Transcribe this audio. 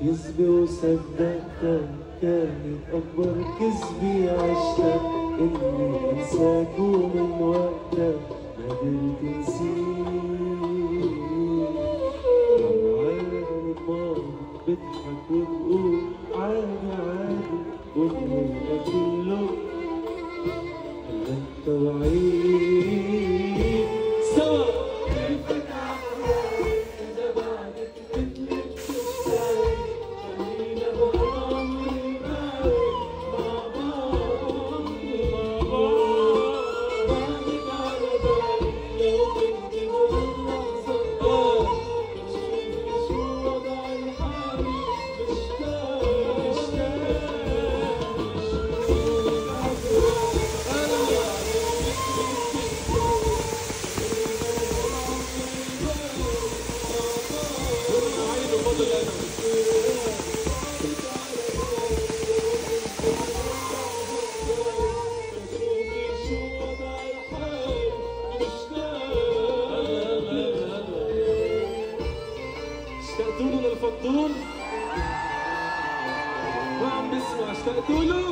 كذبة وصدقتها كانت أكبر كذبة عشتها، إني أنساك ومن وقتها ما قدرت نسيك. طلعان الماضي بضحك وبقول عادي عادي، والليلة كله هلا انت وعيد سوا. اشتقتوا له للفضول؟ ما عم بسمع. اشتقتوا له؟